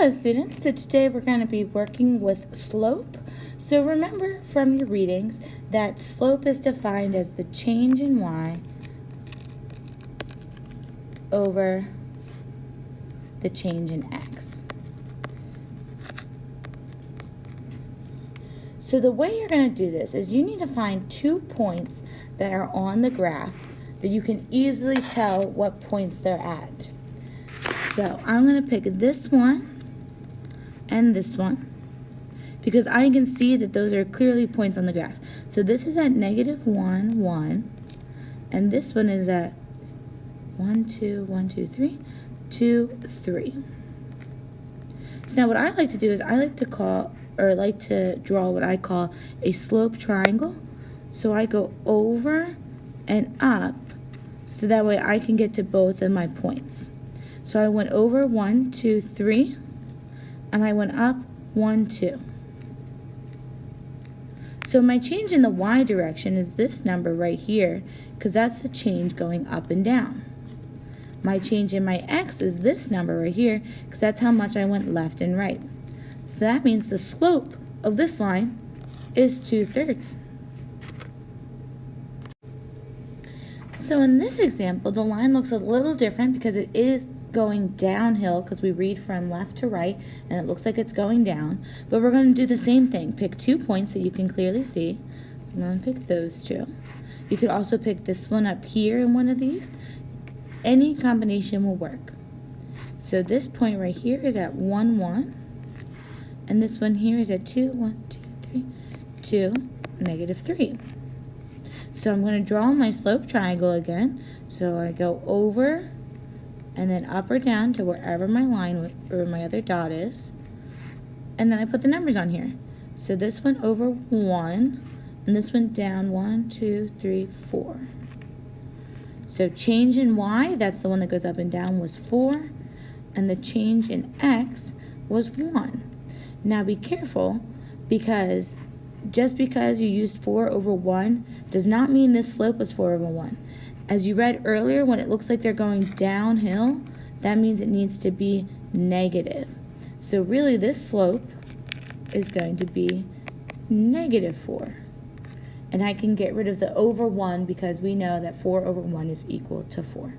Hello students, so today we're going to be working with slope. So remember from your readings that slope is defined as the change in y over the change in x. So the way you're going to do this is you need to find 2 points that are on the graph that you can easily tell what points they're at. So I'm going to pick this one and this one because I can see that those are clearly points on the graph. So this is at -1, 1, and this one is at 1, 2, 1, 2, 3, 2, 3. So now what I like to do is I like to draw what I call a slope triangle. So I go over and up so that way I can get to both of my points. So I went over 1, 2, 3, and I went up 1, 2. So my change in the y direction is this number right here because that's the change going up and down. My change in my x is this number right here because that's how much I went left and right. So that means the slope of this line is 2/3. So in this example, the line looks a little different because it is going downhill because we read from left to right and it looks like it's going down, but we're going to do the same thing. Pick 2 points that you can clearly see. I'm going to pick those 2. You could also pick this one up here in one of these. Any combination will work. So this point right here is at 1, 1, and this one here is at 2, 1, 2, 3, 2, -3. So I'm going to draw my slope triangle again. So I go over and then up or down to wherever my line or my other dot is, and then I put the numbers on here. So this went over 1, and this went down 1, 2, 3, 4. So change in y, that's the one that goes up and down, was 4, and the change in x was 1. Now be careful because just because you used 4 over 1 does not mean this slope was 4 over 1. As you read earlier, when it looks like they're going downhill, that means it needs to be negative. So really this slope is going to be -4. And I can get rid of the over 1 because we know that 4 over 1 is equal to 4.